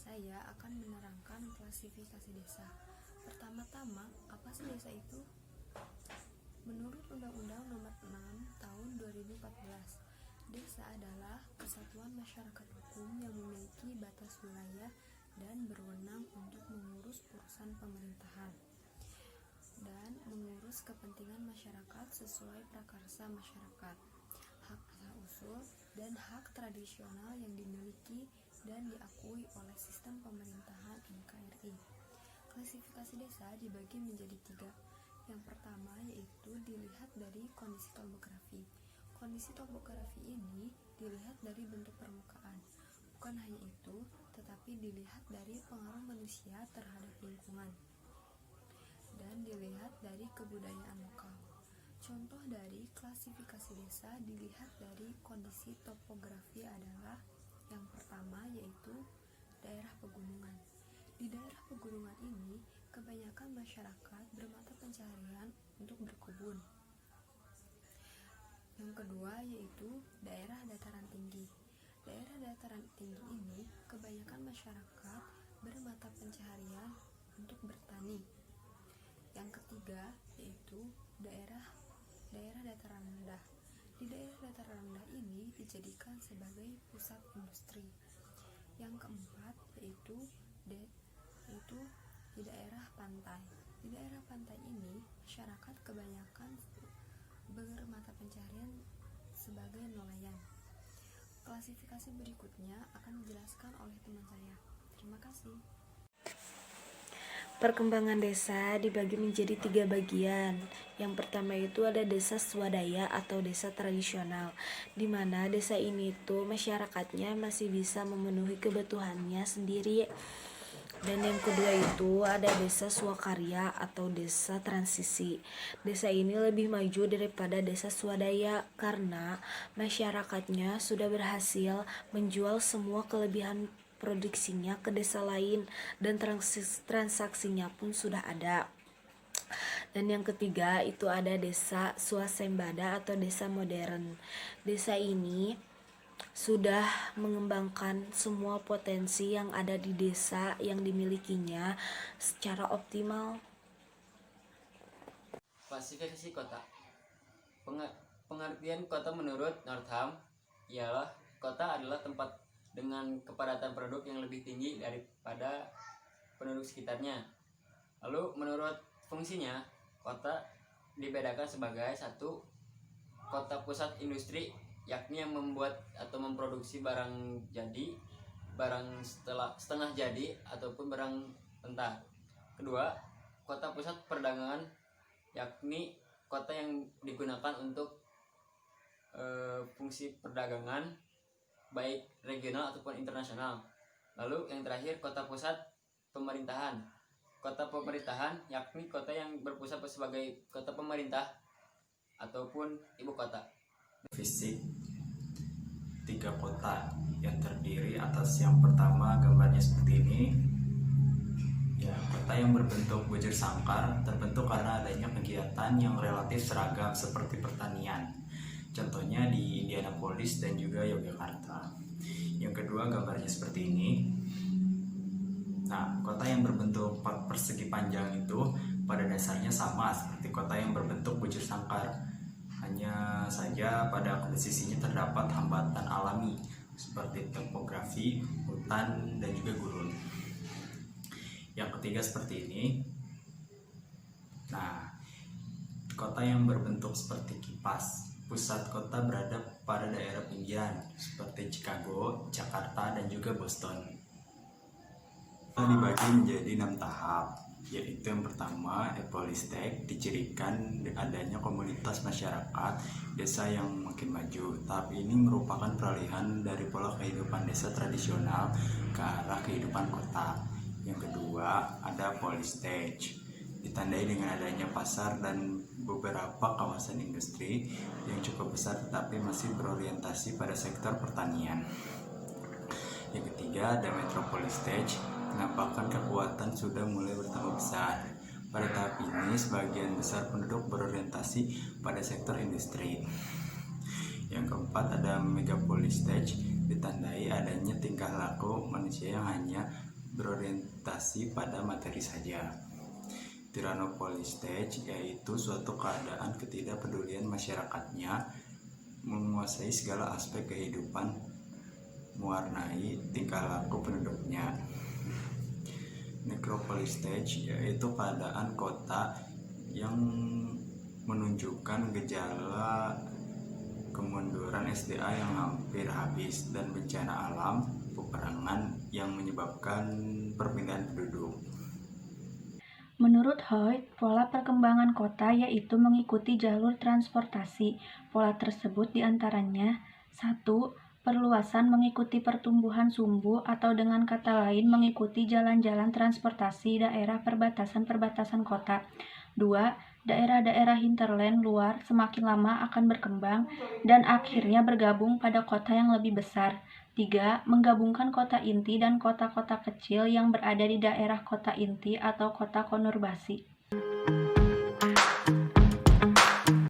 saya akan menerangkan klasifikasi desa. Pertama-tama, apa sih desa itu? Menurut Undang-Undang Nomor 6 Tahun 2014, desa adalah kesatuan masyarakat hukum yang memiliki batas wilayah dan berwenang untuk mengurus urusan pemerintahan dan mengurus kepentingan masyarakat sesuai prakarsa masyarakat, hak asal-usul, dan hak tradisional yang dimiliki dan diakui oleh sistem pemerintahan NKRI. Klasifikasi desa dibagi menjadi 3. Yang pertama yaitu dilihat dari kondisi topografi. Kondisi topografi ini dilihat dari bentuk permukaan. Bukan hanya itu, tetapi dilihat dari pengaruh manusia terhadap lingkungan dan dilihat dari kebudayaan lokal. Contoh dari klasifikasi desa dilihat dari kondisi topografi adalah yang pertama yaitu daerah pegunungan. Di daerah pegunungan ini, kebanyakan masyarakat bermata pencaharian untuk berkebun. Yang kedua yaitu daerah dataran tinggi. Daerah dataran tinggi ini, kebanyakan masyarakat bermata pencaharian untuk bertani. Yang ketiga yaitu daerah dataran rendah. Di daerah dataran rendah ini dijadikan sebagai pusat industri. Yang keempat yaitu di daerah pantai. Di daerah pantai ini, masyarakat kebanyakan bermata pencaharian sebagai nelayan. Klasifikasi berikutnya akan dijelaskan oleh teman saya. Terima kasih. Perkembangan desa dibagi menjadi 3 bagian. Yang pertama itu ada desa swadaya atau desa tradisional, di mana desa ini tuh masyarakatnya masih bisa memenuhi kebutuhannya sendiri. Dan yang kedua itu ada desa swakarya atau desa transisi. Desa ini lebih maju daripada desa swadaya karena masyarakatnya sudah berhasil menjual semua kelebihan produksinya ke desa lain dan transaksinya pun sudah ada. Dan yang ketiga itu ada desa swasembada atau desa modern. Desa ini sudah mengembangkan semua potensi yang ada di desa yang dimilikinya secara optimal. Klasifikasi kota. Pengertian kota menurut Northam ialah kota adalah tempat dengan kepadatan penduduk yang lebih tinggi daripada penduduk sekitarnya. Lalu menurut fungsinya, kota dibedakan sebagai 1. Kota pusat industri, yakni yang membuat atau memproduksi barang jadi, barang setengah jadi, ataupun barang mentah. Kedua, kota pusat perdagangan, yakni kota yang digunakan untuk fungsi perdagangan baik regional ataupun internasional. Lalu yang terakhir, kota pusat pemerintahan. Kota pemerintahan yakni kota yang berpusat sebagai kota pemerintah ataupun ibu kota. Fisik 3 kota yang terdiri atas yang pertama gambarnya seperti ini. Ya, kota yang berbentuk bujur sangkar terbentuk karena adanya kegiatan yang relatif seragam seperti pertanian. Contohnya di Indianapolis dan juga Yogyakarta. Yang kedua gambarnya seperti ini. Nah, kota yang berbentuk persegi panjang itu pada dasarnya sama seperti kota yang berbentuk bujur sangkar. Hanya saja pada sisinya terdapat hambatan alami seperti topografi, hutan, dan juga gurun. Yang ketiga seperti ini. Nah, kota yang berbentuk seperti kipas. Pusat kota berada pada daerah pinggiran seperti Chicago, Jakarta, dan juga Boston. Dibagi menjadi 6 tahap, yaitu yang pertama epolistek, dicirikan adanya komunitas masyarakat desa yang makin maju. Tahap ini merupakan peralihan dari pola kehidupan desa tradisional ke arah kehidupan kota. Yang kedua ada polistage, ditandai dengan adanya pasar dan beberapa kawasan industri yang cukup besar tetapi masih berorientasi pada sektor pertanian. Yang ketiga ada metropolistage, menampakkan kekuatan sudah mulai bertambah besar. Pada tahap ini, sebagian besar penduduk berorientasi pada sektor industri. Yang keempat ada megapolistage, ditandai adanya tingkah laku manusia yang hanya berorientasi pada materi saja. Tyrannopolis stage yaitu suatu keadaan ketidakpedulian masyarakatnya menguasai segala aspek kehidupan, mewarnai tingkah laku penduduknya. Necropolis stage yaitu keadaan kota yang menunjukkan gejala kemunduran SDA yang hampir habis dan bencana alam, peperangan yang menyebabkan perpindahan penduduk. Menurut Hoyt, pola perkembangan kota yaitu mengikuti jalur transportasi. Pola tersebut diantaranya 1. Perluasan mengikuti pertumbuhan sumbu atau dengan kata lain mengikuti jalan-jalan transportasi daerah perbatasan-perbatasan kota. 2. Daerah-daerah hinterland luar semakin lama akan berkembang dan akhirnya bergabung pada kota yang lebih besar. 3. Menggabungkan kota inti dan kota-kota kecil yang berada di daerah kota inti atau kota konurbasi.